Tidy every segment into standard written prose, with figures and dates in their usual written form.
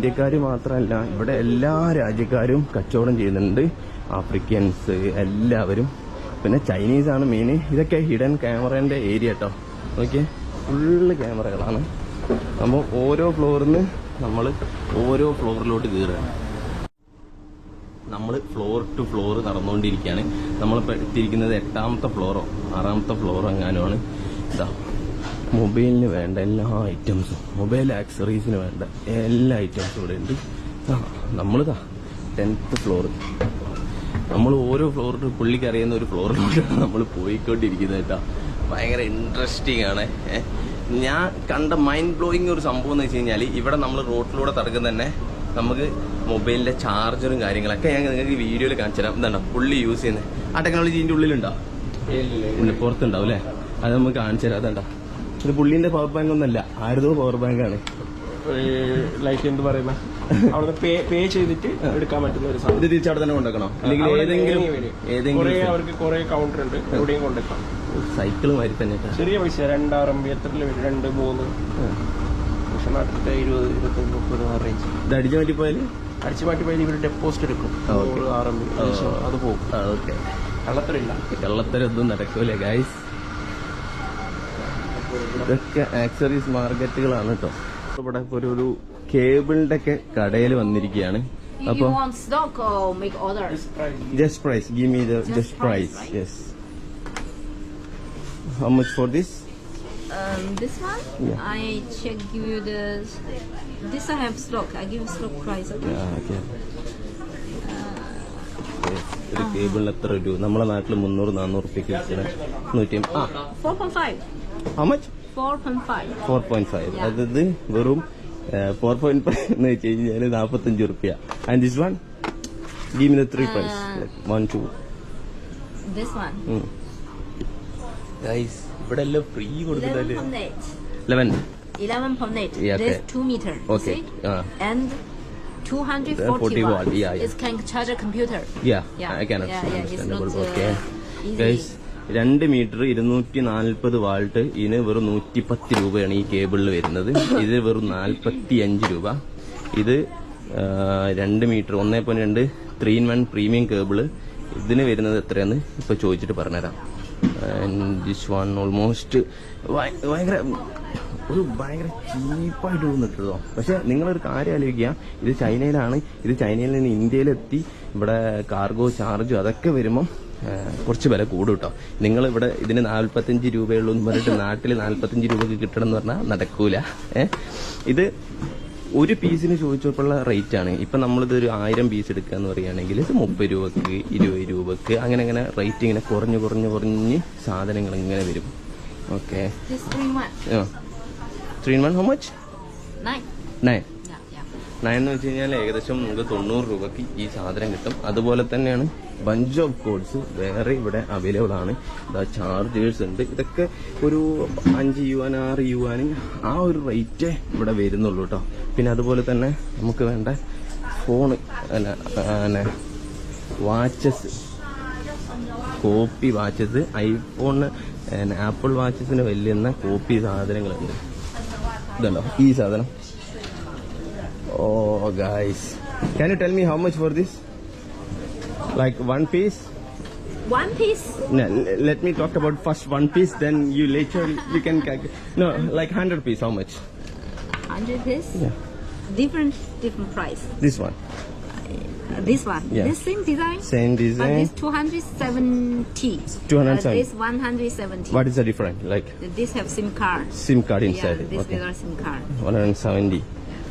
ഇന്ത്യക്കാർ മാത്രമല്ല, ഇവിടെ എല്ലാ രാജ്യക്കാരും കച്ചവടം ചെയ്യുന്നുണ്ട്. ആഫ്രിക്കൻസ് എല്ലാവരും, പിന്നെ ചൈനീസാണ് മെയിൻ. ഇതൊക്കെ ഹിഡൻ ക്യാമറേൻ്റെ ഏരിയ കേട്ടോ. ഓക്കെ, ഫുള്ള് ക്യാമറകളാണ്. അപ്പോൾ ഓരോ ഫ്ലോറിൽ നിന്ന് നമ്മൾ ഓരോ ഫ്ലോറിലോട്ട് കയറുകയാണ്. നമ്മൾ ഫ്ലോർ ടു ഫ്ലോർ നടന്നുകൊണ്ടിരിക്കുകയാണ്. നമ്മളിപ്പോൾ എത്തിയിരിക്കുന്നത് 8ാമത്തെ ഫ്ലോറോ 6ാമത്തെ ഫ്ലോറോ എങ്ങാനുമാണ്. ഇതാ മൊബൈലിന് വേണ്ട എല്ലാ ഐറ്റംസും, മൊബൈൽ ആക്സറീസിന് വേണ്ട എല്ലാ ഐറ്റംസും ഇവിടെ ഉണ്ട്. നമ്മളിതാ 10th ഫ്ലോർ. നമ്മൾ ഓരോ ഫ്ലോറിൽ പുള്ളിക്ക് അറിയുന്ന ഒരു ഫ്ലോറിലോട്ടാണ് നമ്മൾ പോയിക്കൊണ്ടിരിക്കുന്നത് കേട്ടോ. ഭയങ്കര ഇൻട്രസ്റ്റിംഗ് ആണ്. ഞാൻ കണ്ട മൈൻഡ് ബ്ലോയിങ് ഒരു സംഭവം എന്ന് വെച്ച് കഴിഞ്ഞാൽ, ഇവിടെ നമ്മൾ റോഡിലൂടെ തടക്കുന്ന തന്നെ നമുക്ക് മൊബൈലിന്റെ ചാർജറും കാര്യങ്ങളൊക്കെ ഞാൻ നിങ്ങൾക്ക് വീഡിയോയിൽ കാണിച്ചു തരാം. എന്താണ് പുള്ളി യൂസ് ചെയ്യുന്നത്? ആ ടെക്നോളജി ഇതിന്റെ ഉള്ളിലുണ്ടോ? പുറത്തുണ്ടാവും അല്ലേ? അത് നമുക്ക് കാണിച്ചു തരാം. അതണ്ട, ഇത് പുള്ളിന്റെ പവർ ബാങ്ക് ഒന്നല്ല, ആരതോ പവർ ബാങ്ക് ആണ്. ലൈക്ക് എന്ത് പറയുന്ന അവിടെ പേ ചെയ്തിട്ട് എടുക്കാൻ പറ്റുന്ന ഒരു സാധനം. ഇത് തിരിച്ചവിടെ തന്നെ കൊണ്ടുവെക്കണോ? അല്ലെങ്കിൽ ഏതെങ്കിലും അവർക്ക് കുറെ കൗണ്ടർ ഉണ്ട്, എവിടെയും കൊണ്ടുവെക്കാം. സൈക്കിൾ മാതിരി തന്നെ ചെറിയ പൈസ 2 RMB എത്രയില് വരും? 2, 3. പക്ഷെ നാട്ടിൽ 20, 25, 30 ആ റേഞ്ച്. ഇത് അടിച്ചു മാറ്റി പോയാൽ ഇവർ ഡെപ്പോസിറ്റ് എടുക്കും. 100 RMB അത് പോകും. ഓക്കെ, കള്ളത്തരില്ല. കള്ളത്തരൊന്നും നടക്കൂലേ ഗൈസ്? ഇതൊക്കെ ആക്സറീസ് മാർക്കറ്റുകളാണ് കേട്ടോ. ഇവിടെ ഒരു കേബിളിന്റെ ഒക്കെ കടയിൽ വന്നിരിക്കുകയാണ്. അപ്പൊ just price, give me the just price. Yes. How much for this? This one? Yeah. I check give you this I have stock. I give stock price. Okay. Yeah, okay. ഒരു കേബിളിന് എത്ര രൂപ? നമ്മളെ നാട്ടിൽ 300-400 രൂപയ്ക്ക് വെച്ചാൽ 4.5. How much? 4.5. 4.5. അതായത് വെറും 4.5 എന്ന് വെച്ച് കഴിഞ്ഞാൽ 45 രൂപ. And this one? Give me the 3 price. Like 1, 2. This one. Guys, ഇവിടെ എല്ലാം ഫ്രീ കൊടുക്കുന്നില്ല. 11.8. Yeah, okay. This 2 meter. Okay. And 240 watt. Yeah. It can charge a computer. Yeah. I can understand. Okay. Guys, 2 metre 240 volt. ഇതിന് വെറും 110 രൂപയാണ് ഈ കേബിളിൽ വരുന്നത്. ഇത് വെറും 45 രൂപ. ഇത് 2 മീറ്റർ 1.2 3-in-1 പ്രീമിയം കേബിള്. ഇതിന് വരുന്നത് എത്രയാന്ന് ഇപ്പൊ ചോദിച്ചിട്ട് പറഞ്ഞുതരാം. ദിസ് വൺ ഓൾമോസ്റ്റ് ഭയങ്കര ചീപ്പായിട്ട് തോന്നിട്ടോ. പക്ഷെ നിങ്ങളൊരു കാര്യം ആലോചിക്കുക, ഇത് ചൈനയിലാണ്. ഇത് ചൈനയിൽ നിന്ന് ഇന്ത്യയിലെത്തി ഇവിടെ കാർഗോ ചാർജും അതൊക്കെ വരുമ്പം കുറച്ച് വില കൂടും കേട്ടോ. നിങ്ങളിവിടെ ഇതിന് 45 രൂപയുള്ളൂ എന്ന് പറഞ്ഞിട്ട് നാട്ടിൽ 45 രൂപക്ക് കിട്ടണം എന്ന് പറഞ്ഞാൽ നടക്കൂല. ഇത് ഒരു പീസിന് ചോദിച്ചപ്പോഴുള്ള റേറ്റ് ആണ്. ഇപ്പം നമ്മളിതൊരു 1000 പീസ് എടുക്കുക എന്ന് പറയുകയാണെങ്കിൽ ഇത് 30 രൂപക്ക് 20 രൂപക്ക് അങ്ങനെ റേറ്റ് ഇങ്ങനെ കുറഞ്ഞ് സാധനങ്ങൾ ഇങ്ങനെ വരും. Okay, 3-in-1 how much? 9 എന്ന് വെച്ച് കഴിഞ്ഞാൽ ഏകദേശം നമുക്ക് 90 രൂപക്ക് ഈ സാധനം കിട്ടും. അതുപോലെ തന്നെയാണ് ബഞ്ച് ഓഫ് കോഡ്സ് വേറെ ഇവിടെ അവൈലബിൾ ആണ്. ചാർജേഴ്സ് ഉണ്ട്. ഇതൊക്കെ ഒരു 5 yuan 6 yuan ആ ഒരു റേറ്റേ ഇവിടെ വരുന്നുള്ളൂ കേട്ടോ. പിന്നെ അതുപോലെ തന്നെ നമുക്ക് വേണ്ട phone watches, copy watches, iPhone Apple വാച്ചസിന് വലിയ കോപ്പി സാധനങ്ങളുണ്ട്. ഇതുണ്ടോ ഈ സാധനം? Oh guys, can you tell me how much for this? Like 1 piece? 1 piece? No, let me talk about first 1 piece, then you later you can calculate. No, like 100 piece, how much? 100 piece? Yeah. Different price. This one? This one? Yeah. This same design? Same design. This 270. 270. This 170. What is the difference? Like? This have SIM card. SIM card inside. Yeah, this okay. without SIM card.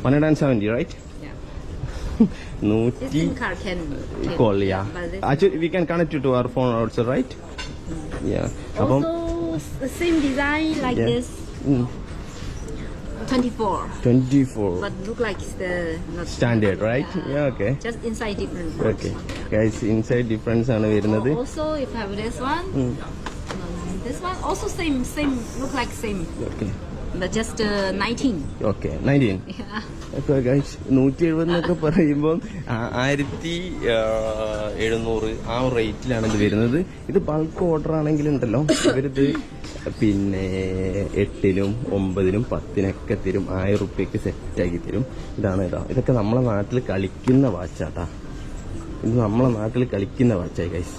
170, right? Yeah. This SIM card can call, yeah. Actually, we can connect it to our phone also, right? Yeah. Also, the same design like this. 24. But look like it's the not standard, right? Yeah, okay. Just inside different. Okay. Guys, inside difference ആണ് വരുന്നത്. Also, if you have this one. This one also same look like same. Okay. but just 19. Okay 19. Yeah. ഒക്കെ guys 170 എന്നൊക്കെ പറയുമ്പോൾ 1700 ആ റേറ്റിലാണ് ഇത് വരുന്നത്. ഇത് bulk order ആണെങ്കിലുണ്ടല്ലോ ഇവരിത് പിന്നെ 8-നും 9-നും 10-നൊക്കെ തരും. 1000 റുപ്യക്ക് സെറ്റാക്കി തരും. ഇതാണ് ഇതൊക്കെ നമ്മളെ നാട്ടിൽ കളിക്കുന്ന വാച്ചാട്ടാ. ഇത് നമ്മളെ നാട്ടിൽ കളിക്കുന്ന വാച്ചായി ഗൈസ്.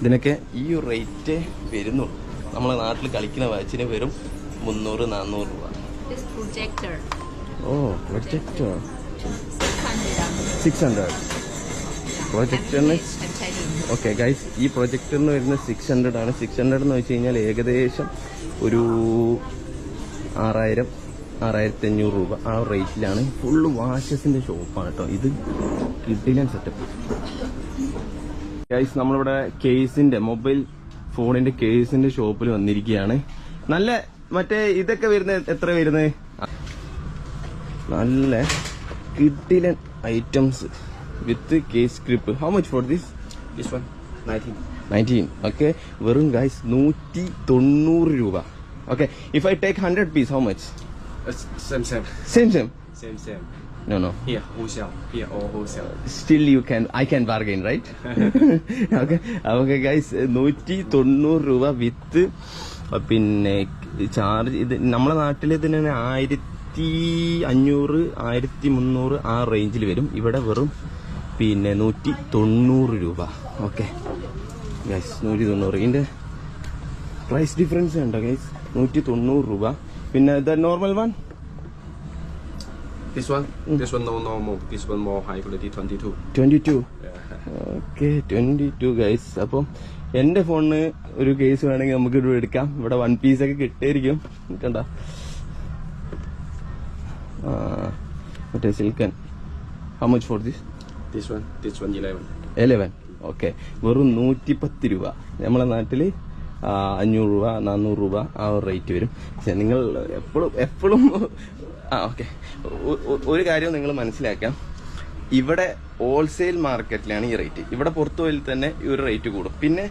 ഇതിനൊക്കെ ഈ റേറ്റ് വരുന്നുള്ളൂ. നമ്മളെ നാട്ടിൽ കളിക്കുന്ന വാച്ചിന് വരും 300-400 രൂപ. This projector. Projector 600. 600. പ്രൊജക്ടറിന് I'm telling you. Okay guys, ഈ പ്രൊജക്ടറിന് വരുന്ന 600 ആണ്. 600 എന്ന് വെച്ച് കഴിഞ്ഞാൽ ഏകദേശം ഒരു 6000-6500 രൂപ ആ റേറ്റിലാണ്. ഫുള്ള് വാഷസിന്റെ ഷോപ്പാണ് കേട്ടോ ഇത്. കിട്ടില്ല സെറ്റപ്പ് ഗൈസ്. നമ്മളിവിടെ കേസിന്റെ മൊബൈൽ ഫോണിന്റെ കേസിന്റെ ഷോപ്പിൽ വന്നിരിക്കുകയാണ്. നല്ല മറ്റേ ഇതൊക്കെ വരുന്നത് എത്ര വരുന്നത്? നല്ല കിട്ടിലൻ ഐറ്റംസ് വിത്ത് കേസ് സ്ക്രിപ്പ്. How much for this? This one 19. Okay, വെറും ഗൈസ് 190 രൂപ. Okay, if I take 100 piece how much? same same No. here wholesale, here all wholesale. Still I can bargain, right? Okay guys, 190 രൂപ വിത്ത് പിന്നെ charge. ഇത് നമ്മളെ നാട്ടിൽ ഇതിന് 1500-1300 ആ റേഞ്ചിൽ വരും. ഇവിടെ വെറും പിന്നെ 190 രൂപ. Okay guys, 190. ഇതിന്റെ പ്രൈസ് ഡിഫറൻസ് ഉണ്ടോ ഗൈസ്? 190 രൂപ. പിന്നെ the normal one This one no normal, this one more high quality, 22. 22. Yeah. Okay 22 guys. അപ്പം എന്റെ ഫോണിന് ഒരു കേസ് വേണമെങ്കിൽ നമുക്ക് ഇവിടെ എടുക്കാം. ഇവിടെ 1 പീസ് ഒക്കെ കിട്ടിയിരിക്കും. കണ്ട മറ്റേ silken. How much for this? This one 11. Okay, വെറും 110 രൂപ. നമ്മളെ നാട്ടില് 500 രൂപ 400 രൂപ ആ റേറ്റ് വരും. പക്ഷെ നിങ്ങൾ എപ്പോഴും ഓക്കെ, ഒരു കാര്യം നിങ്ങൾ മനസ്സിലാക്കാം. ഇവിടെ ഹോൾസെയിൽ മാർക്കറ്റിലാണ് ഈ റേറ്റ്. ഇവിടെ പുറത്തു പോയാൽ തന്നെ ഈ ഒരു റേറ്റ് കൂടും. പിന്നെ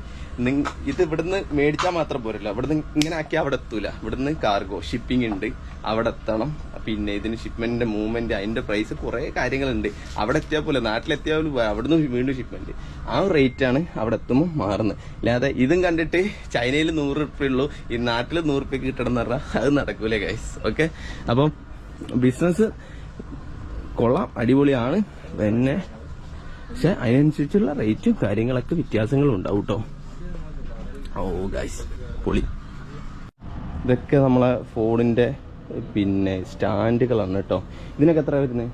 ഇത് ഇവിടുന്ന് മേടിച്ചാൽ മാത്രം പോരല്ല, ഇവിടുന്ന് ഇങ്ങനെ ആക്കി അവിടെ എത്തൂല. ഇവിടുന്ന് കാർഗോ ഷിപ്പിംഗ് ഉണ്ട്, അവിടെ എത്തണം. പിന്നെ ഇതിന് ഷിപ്മെന്റിന്റെ മൂവ്മെന്റ്, അതിന്റെ പ്രൈസ് കുറെ കാര്യങ്ങളുണ്ട്. അവിടെ എത്തിയാൽ പോലെ നാട്ടിലെത്തിയാൽ പോലും അവിടുന്ന് വീണ്ടും ഷിപ്മെന്റ്. ആ റേറ്റ് ആണ് അവിടെ എത്തുമ്പോൾ മാറുന്നത്. അല്ലാതെ ഇതും കണ്ടിട്ട് ചൈനയിൽ 100 റുപ്യ ഉള്ളൂ, ഈ നാട്ടിൽ 100 റുപ്യക്ക് കിട്ടണം എന്ന് പറഞ്ഞാൽ അത് നടക്കൂലേ ഗൈസ്. ഓക്കെ, അപ്പം ബിസിനസ് കൊള്ളാം, അടിപൊളിയാണ്. പിന്നെ പക്ഷെ അതിനനുസരിച്ചുള്ള റേറ്റും കാര്യങ്ങളൊക്കെ വ്യത്യാസങ്ങളും ഉണ്ടാവും കേട്ടോ. ഓ ഗൈസ്, പൊളി. ഇതൊക്കെ നമ്മളെ ഫോണിന്റെ പിന്നെ സ്റ്റാൻഡുകളാണ് കേട്ടോ. ഇതിനൊക്കെ എത്ര വരുന്നത്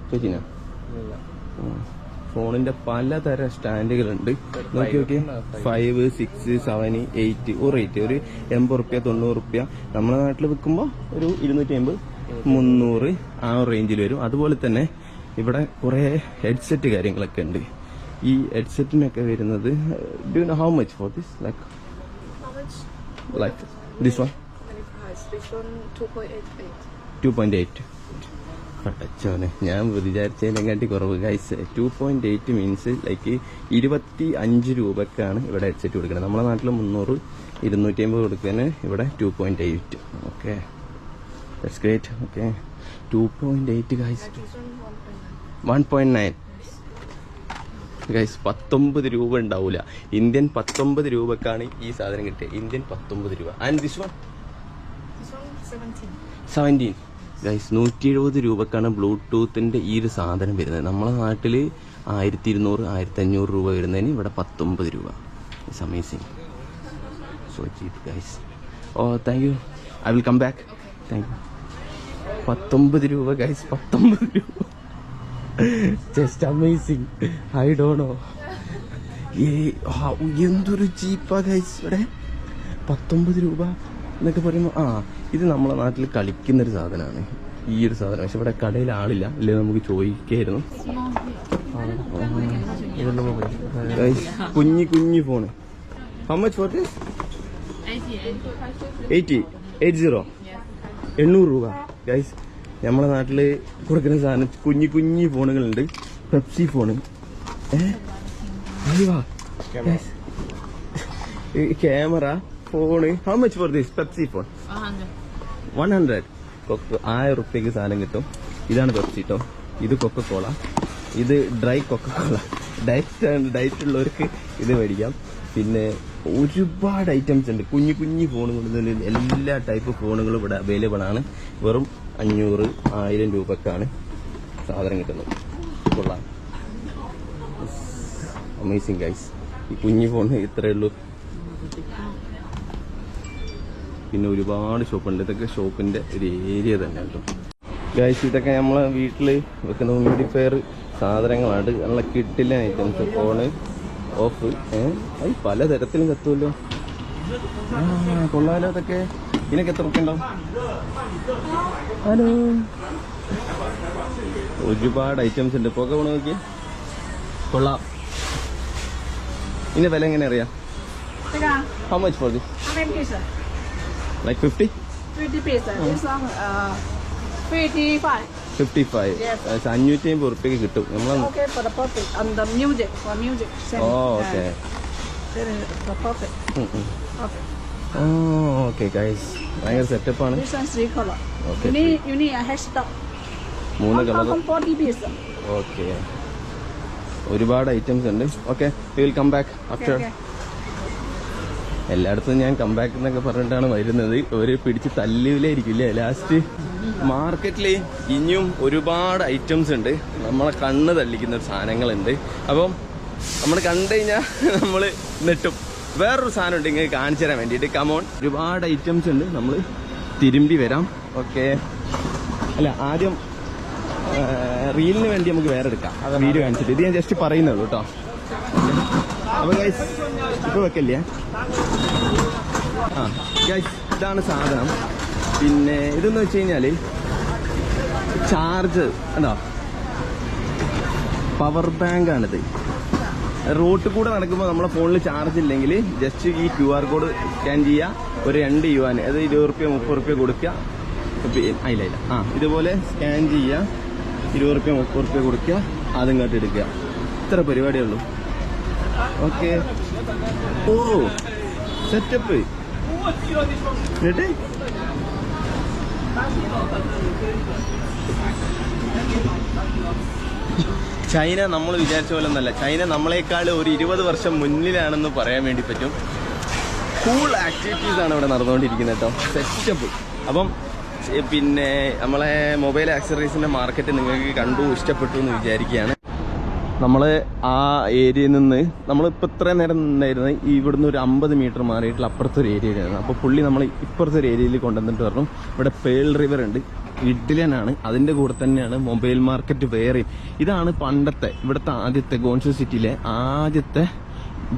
ചോദിച്ചാ? ഫോണിന്റെ പലതരം സ്റ്റാൻഡുകളുണ്ട്. നോക്കി 5, 6, 7, 8 റേറ്റ് ഒരു 80 റുപ്യ 90 റുപ്യ. നമ്മുടെ നാട്ടിൽ വിൽക്കുമ്പോൾ ഒരു 250, 300 ആ റേഞ്ചിൽ വരും. അതുപോലെ തന്നെ ഇവിടെ കുറെ ഹെഡ്സെറ്റ് കാര്യങ്ങളൊക്കെ ഉണ്ട്. ഈ ഹെഡ്സെറ്റിനൊക്കെ വരുന്നത് do you know how much for this? Like this one This one 2.88. 2.8. പട്ടച്ചോനെ, ഞാൻ വിചാരിച്ചതിനെക്കാട്ടി കുറവ് ഗൈസ്. 2.8 മീൻസ് ലൈക്ക് 25 രൂപക്കാണ് ഇവിടെ ഹെഡ്സെറ്റ് കൊടുക്കുന്നത്. നമ്മുടെ നാട്ടിൽ 300, 250 കൊടുക്കുന്നതിന് ഇവിടെ 2.8. Okay, that's great. Okay, 2.8 guys. 1.9 guys. 19 രൂപ ഉണ്ടാവൂല. ഇന്ത്യൻ 19 രൂപക്കാണ് ഈ സാധനം കിട്ടിയത്. ഇന്ത്യൻ 19 രൂപ. And this one 17 guys. 170 രൂപക്കാണ് ബ്ലൂടൂത്തിന്റെ ഈ ഒരു സാധനം വരുന്നത്. നമ്മളെ നാട്ടില് 1200, 1500 രൂപ വരുന്നതിന് ഇവിടെ 19 രൂപ. It's amazing, so cheap guys. Oh thank you, I will come back. Thank you. 19 രൂപ ഗൈസ്, 19 രൂപ. Just amazing. I don't know എന്തൊരു ചീപ്പാ ഗൈസ്. ഇവിടെ 19 രൂപ എന്നൊക്കെ പറയുമ്പോൾ ഇത് നമ്മളെ നാട്ടിൽ കളിക്കുന്നൊരു സാധനമാണ് ഈ ഒരു സാധനം. പക്ഷെ ഇവിടെ കടയിൽ ആളില്ല, അല്ലേ നമുക്ക് ചോദിക്കായിരുന്നു. കുഞ്ഞി phone. How much for this? 80. 800 രൂപ ഗൈസ്. നമ്മളെ നാട്ടില് കൊടുക്കുന്ന സാധനം കുഞ്ഞി ഫോണുകളുണ്ട്. Pepsi phone, camera, phone. How much for this Pepsi phone? 100. 1000 റുപ്യക്ക് സാധനം കിട്ടും. ഇതാണ് പെപ്സി കേട്ടോ. ഇത് കൊക്കക്കോള, ഇത് ഡ്രൈ കൊക്കക്കോള. ഡയറ്റ് ഉള്ളവർക്ക് ഇത് മേടിക്കാം. പിന്നെ ഒരുപാട് ഐറ്റംസ് ഉണ്ട്. കുഞ്ഞു കുഞ്ഞു ഫോണുകൾ, എല്ലാ ടൈപ്പ് ഫോണുകളും ഇവിടെ അവൈലബിൾ ആണ്. വെറും 500-1000 രൂപക്കാണ് സാധനം കിട്ടുന്നത്. കൊള്ളാം, അമേസിങ് ഗൈസ്. ഈ കുഞ്ഞു ഫോൺ ഇത്രയേ ഉള്ളൂ. പിന്നെ ഒരുപാട് ഷോപ്പുണ്ട്. ഇതൊക്കെ ഷോപ്പിന്റെ ഒരു ഏരിയ തന്നെ കേട്ടോ ഗൈസ്. ഇതൊക്കെ നമ്മളെ വീട്ടിൽ വെക്കുന്ന ഹ്യൂമിഡിഫയർ സാധനങ്ങളാണ്. നമ്മളെ കിട്ടില്ല ഐറ്റംസ്. ഫോണ് ഓഫ് അത് പലതരത്തിലും കത്തുമല്ലോ. കൊള്ളാലോ അതൊക്കെ. ഇതിനൊക്കെ എത്ര റുപ്യ ഉണ്ടാവും? ഹലോ, ഒരുപാട് ഐറ്റംസ് ഉണ്ട്. പുക പോണ നോക്കി, കൊള്ളാം. ഇതിന്റെ വില എങ്ങനെ അറിയാം? How much for this? How many pieces? Like 50? 50 pieces. This one, 55. 55. Yes. 550 റുപ്യക്ക് കിട്ടും. നമ്മളെ Okay for the puppet and the music. For music. Oh okay The puppet. Okay. Okay guys, ഭയങ്കര സെറ്റപ്പാണ്. This one 3 color. Okay. You need a headstock. 3 colour. 40 pieces. Okay, ഒരുപാട് items ഉണ്ട്. Okay, we will come back after. Okay. എല്ലായിടത്തും ഞാൻ come back എന്നൊക്കെ പറഞ്ഞിട്ടാണ് വരുന്നത്. ഒരു പിടിച്ച് തല്ലിയിലായിരിക്കില്ലേ ലാസ്റ്റ്. മാർക്കറ്റിൽ ഇനിയും ഒരുപാട് ഐറ്റംസ് ഉണ്ട്. നമ്മളെ കണ്ണ് തള്ളിക്കുന്ന സാധനങ്ങളുണ്ട്. അപ്പം നമ്മൾ കണ്ടു കഴിഞ്ഞാൽ നമ്മൾ നെട്ടും. വേറൊരു സാധനം ഉണ്ട് ഇങ്ങനെ കാണിച്ചു തരാൻ വേണ്ടിയിട്ട്. കമോൺ, ഒരുപാട് ഐറ്റംസ് ഉണ്ട്. നമ്മൾ തിരുമ്പി വരാം. ഓക്കെ, അല്ല ആദ്യം റീലിന് വേണ്ടി നമുക്ക് വേറെ എടുക്കാം. വീഡിയോ കാണിച്ചിട്ട് ഇത് ഞാൻ ജസ്റ്റ് പറയുന്നുള്ളൂ കേട്ടോ. അപ്പൊ ഗൈസ് ഇപ്പൊ വെക്കല്ലേ. ഗൈസ് ഇതാണ് സാധനം. പിന്നെ ഇതെന്ന് വെച്ച് കഴിഞ്ഞാല് ചാർജ് എന്താ, പവർ ബാങ്ക് ആണിത്. റോട്ടിൽ കൂടെ നടക്കുമ്പോൾ നമ്മളെ ഫോണിൽ ചാർജ് ഇല്ലെങ്കിൽ ജസ്റ്റ് ഈ QR കോഡ് സ്കാൻ ചെയ്യുക. ഒരു 2 യുവാൻ, അത് 20 റുപ്യ 30 റുപ്യ കൊടുക്കുക. ഇല്ല ഇതുപോലെ സ്കാൻ ചെയ്യുക. 20 റുപ്യ 30 റുപ്യ കൊടുക്കുക. അതിങ്ങോട്ട് എടുക്കുക. ഇത്ര പരിപാടിയേ ഉള്ളൂ. ഓക്കെ, ഓ സെറ്റപ്പ്. എന്നിട്ട് ചൈന നമ്മൾ വിചാരിച്ച പോലെ ഒന്നല്ല. ചൈന നമ്മളെക്കാൾ ഒരു 20 വർഷം മുന്നിലാണെന്ന് പറയാൻ വേണ്ടി പറ്റും. കൂൾ ആക്ടിവിറ്റീസ് ആണ് ഇവിടെ നടന്നുകൊണ്ടിരിക്കുന്നത് കേട്ടോ. സെറ്റപ്പ്. അപ്പം പിന്നെ നമ്മളെ മൊബൈൽ ആക്സസറീസിന്റെ മാർക്കറ്റ് നിങ്ങൾക്ക് കണ്ടു ഇഷ്ടപ്പെട്ടു എന്ന് വിചാരിക്കുകയാണ്. നമ്മൾ ആ ഏരിയയിൽ നിന്ന് നമ്മളിപ്പോൾ ഇത്രയും നേരം നിന്നായിരുന്നു ഇവിടുന്ന് ഒരു 50 മീറ്റർ മാറിയിട്ടുള്ള അപ്പുറത്തൊരു ഏരിയയിലായിരുന്നു. അപ്പോൾ പുള്ളി നമ്മൾ ഇപ്പുറത്തൊരു ഏരിയയിൽ കൊണ്ടുവന്നിട്ട് പറഞ്ഞു ഇവിടെ പേൾ റിവർ ഉണ്ട്, ഇഡ്ലനാണ്. അതിൻ്റെ കൂടെ തന്നെയാണ് മൊബൈൽ മാർക്കറ്റ് വേറെയും. ഇതാണ് പണ്ടത്തെ ഇവിടുത്തെ ആദ്യത്തെ ഗോൺഷു സിറ്റിയിലെ ആദ്യത്തെ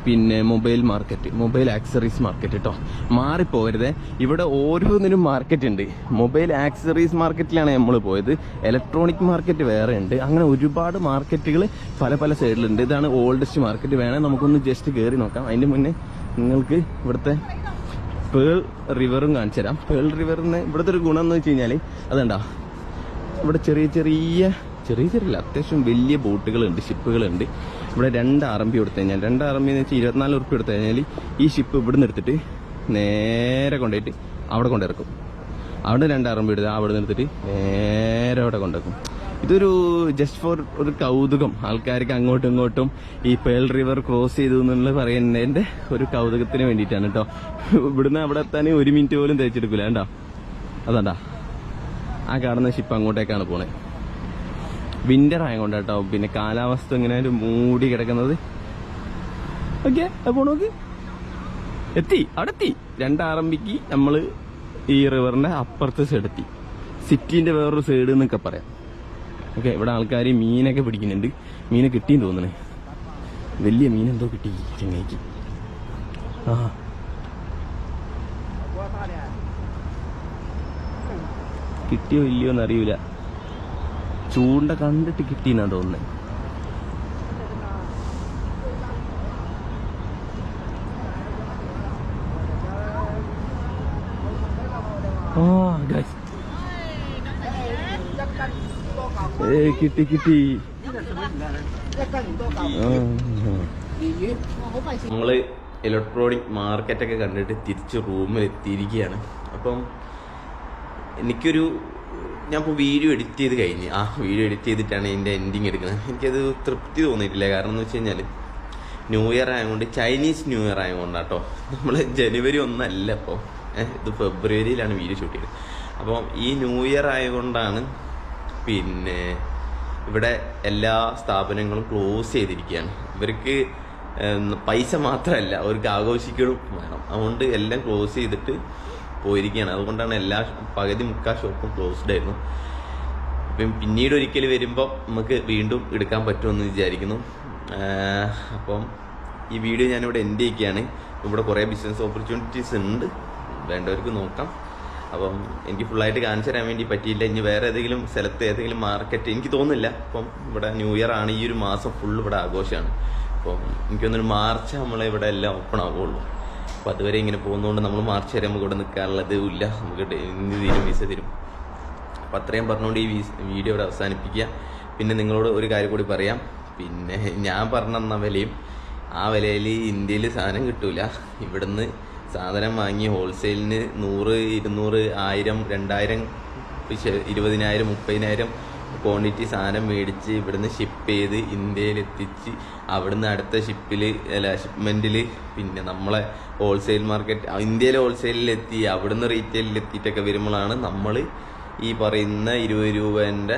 പിന്നെ mobile market, mobile accessories market കേട്ടോ. മാറിപ്പോകരുതേ, ഇവിടെ ഓരോന്നിനും മാർക്കറ്റ് ഉണ്ട്. മൊബൈൽ ആക്സറീസ് മാർക്കറ്റിലാണ് നമ്മൾ പോയത്. ഇലക്ട്രോണിക് മാർക്കറ്റ് വേറെ ഉണ്ട്. അങ്ങനെ ഒരുപാട് മാർക്കറ്റുകൾ പല പല സൈഡിലുണ്ട്. ഇതാണ് ഓൾഡസ്റ്റ് മാർക്കറ്റ്. വേണേൽ നമുക്കൊന്ന് ജസ്റ്റ് കയറി നോക്കാം. അതിൻ്റെ മുന്നേ നിങ്ങൾക്ക് ഇവിടുത്തെ പേൾ റിവറും കാണിച്ചു തരാം. പേൾ റിവറിന് ഇവിടുത്തെ ഒരു ഗുണം എന്ന് വെച്ച് കഴിഞ്ഞാൽ അതുണ്ടാ, ഇവിടെ ചെറിയ അത്യാവശ്യം വലിയ ബോട്ടുകളുണ്ട്, ഷിപ്പുകളുണ്ട്. ഇവിടെ 2 RMB കൊടുത്തു കഴിഞ്ഞാൽ, 2 RMB എന്ന് വെച്ചാൽ 24 റുപ്യ കൊടുത്തു കഴിഞ്ഞാൽ ഈ ഷിപ്പ് ഇവിടുന്ന് എടുത്തിട്ട് നേരെ കൊണ്ടുപോയിട്ട് അവിടെ കൊണ്ടിറക്കും. അവിടെ 2 RMB എടുത്ത് അവിടെ നിന്ന് എടുത്തിട്ട് നേരെ അവിടെ കൊണ്ടിറക്കും. ഇതൊരു ജസ്റ്റ് ഫോർ ഒരു കൗതുകം. ആൾക്കാർക്ക് അങ്ങോട്ടും ഇങ്ങോട്ടും ഈ പേൾ റിവർ ക്രോസ് ചെയ്തു എന്നുള്ള പറയുന്നതിന്റെ ഒരു കൗതുകത്തിന് വേണ്ടിയിട്ടാണ് കേട്ടോ. ഇവിടുന്ന് അവിടെ എത്താൻ 1 മിനിറ്റ് പോലും തേച്ചെടുക്കില്ല. കേട്ടോ, അതാണ്ടാ ആ കാണുന്ന ഷിപ്പ് അങ്ങോട്ടേക്കാണ് പോണേ. വിന്റർ ആയതുകൊണ്ട് കേട്ടോ. പിന്നെ കാലാവസ്ഥ ഇങ്ങനെ ഒരു മൂടി കിടക്കുന്നത്. ഓക്കെ, അപ്പോൾ നോക്ക് എത്തി, അവിടെ എത്തി. 2 RMBക്ക് നമ്മൾ ഈ റിവറിന്റെ അപ്പുറത്തെ സൈഡ് എത്തി. സിറ്റിന്റെ വേറൊരു സൈഡ് എന്നൊക്കെ പറയാം. ഓക്കെ, ഇവിടെ ആൾക്കാർ മീനൊക്കെ പിടിക്കുന്നുണ്ട്. മീന് കിട്ടിയെന്ന് തോന്നണേ. വലിയ മീനെന്തോ കിട്ടി ചെങ്ങൈക്ക്. കിട്ടിയോ ഇല്ലയോ എന്നറിയൂല. ചൂണ്ട കണ്ടിട്ട് കിട്ടിയെന്നാ തോന്നുന്നത്. കിട്ടി. നമ്മള് ഇലക്ട്രോണിക് മാർക്കറ്റൊക്കെ കണ്ടിട്ട് തിരിച്ച് റൂമിൽ എത്തിയിരിക്കുകയാണ്. അപ്പം എനിക്കൊരു ഞാൻ ഇപ്പോൾ വീഡിയോ എഡിറ്റ് ചെയ്ത് കഴിഞ്ഞ് ആ വീഡിയോ എഡിറ്റ് ചെയ്തിട്ടാണ് ഇതിൻ്റെ എൻഡിങ് എടുക്കുന്നത്. എനിക്കത് തൃപ്തി തോന്നിയിട്ടില്ല. കാരണം എന്ന് വെച്ച് കഴിഞ്ഞാൽ ന്യൂ ഇയർ ആയതുകൊണ്ട്, ചൈനീസ് ന്യൂ ഇയർ ആയതുകൊണ്ടാട്ടോ. നമ്മൾ ജനുവരി 1 അല്ല ഇപ്പോൾ, ഇത് ഫെബ്രുവരിയിലാണ് വീഡിയോ ഷൂട്ട് ചെയ്തത്. അപ്പോൾ ഈ ന്യൂ ഇയർ ആയതുകൊണ്ടാണ് പിന്നെ ഇവിടെ എല്ലാ സ്ഥാപനങ്ങളും ക്ലോസ് ചെയ്തിരിക്കുകയാണ്. ഇവർക്ക് പൈസ മാത്രമല്ല, അവർക്ക് ആഘോഷിക്കണം വേണം. അതുകൊണ്ട് എല്ലാം ക്ലോസ് ചെയ്തിട്ട് പോയിരിക്കുകയാണ്. അതുകൊണ്ടാണ് പകുതി മുക്കാൽ ഷോപ്പും ക്ലോസ്ഡ് ആയിരുന്നു. അപ്പം പിന്നീട് ഒരിക്കൽ വരുമ്പോൾ നമുക്ക് വീണ്ടും എടുക്കാൻ പറ്റുമെന്ന് വിചാരിക്കുന്നു. അപ്പം ഈ വീഡിയോ ഞാനിവിടെ എൻഡ് ചെയ്യുകയാണ്. ഇവിടെ കുറേ ബിസിനസ് ഓപ്പർച്യൂണിറ്റീസ് ഉണ്ട്, വേണ്ടവർക്ക് നോക്കാം. അപ്പം എനിക്ക് ഫുള്ളായിട്ട് കാണിച്ചു തരാൻ വേണ്ടി പറ്റിയില്ല. ഇനി വേറെ ഏതെങ്കിലും സ്ഥലത്ത് ഏതെങ്കിലും മാർക്കറ്റ് എനിക്ക് തോന്നുന്നില്ല. അപ്പം ഇവിടെ ന്യൂ ഇയർ ആണ്, ഈ ഒരു മാസം ഫുള്ള് ഇവിടെ ആഘോഷമാണ്. അപ്പം എനിക്കൊന്നൊരു മാർച്ച് നമ്മളിവിടെ എല്ലാം ഓപ്പൺ ആവുള്ളൂ. അപ്പോൾ അതുവരെ ഇങ്ങനെ പോകുന്നതുകൊണ്ട് നമ്മൾ മാർച്ച് വരെ നമുക്ക് ഇവിടെ നിൽക്കാനുള്ളത് ഇല്ല. നമുക്ക് വിസ തരും. അപ്പം അത്രയും പറഞ്ഞുകൊണ്ട് ഈ വീഡിയോ ഇവിടെ അവസാനിപ്പിക്കുക. പിന്നെ നിങ്ങളോട് ഒരു കാര്യം കൂടി പറയാം. പിന്നെ ഞാൻ പറഞ്ഞ വിലയും ആ വിലയിൽ ഇന്ത്യയിൽ സാധനം കിട്ടൂല. ഇവിടുന്ന് സാധനം വാങ്ങി ഹോൾസെയിലിന് 100, 200, 1000, 2000, 20,000, 30,000 ക്വാണ്ടിറ്റി സാധനം മേടിച്ച് ഇവിടുന്ന് ഷിപ്പ് ചെയ്ത് ഇന്ത്യയിൽ എത്തിച്ച് അവിടുന്ന് അടുത്ത ഷിപ്മെൻറ്റിൽ പിന്നെ നമ്മളെ ഹോൾസെയിൽ മാർക്കറ്റ് ഇന്ത്യയിലെ ഹോൾസെയിലിലെത്തി അവിടുന്ന് റീറ്റെയിലിൽ എത്തിയിട്ടൊക്കെ വരുമ്പോഴാണ് നമ്മൾ ഈ പറയുന്ന 20 രൂപേൻ്റെ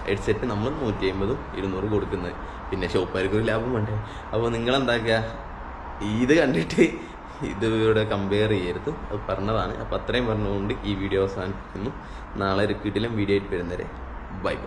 ഹെഡ്സെറ്റ് നമ്മൾ 150, 200 കൊടുക്കുന്നത്. പിന്നെ ഷോപ്പുകാർക്ക് ഒരു ലാഭം വേണ്ടേ. അപ്പോൾ നിങ്ങളെന്താക്കുക, ഇത് കണ്ടിട്ട് ഇത് ഇവിടെ കമ്പയർ ചെയ്യരുത്. അത് പറഞ്ഞതാണ്. അപ്പോൾ അത്രയും പറഞ്ഞുകൊണ്ട് ഈ വീഡിയോ അവസാനിപ്പിക്കുന്നു. നാളെ ഒരു കിടിലം വീഡിയോ ആയിട്ട് വരുന്നവരെ ബൈ ബൈ.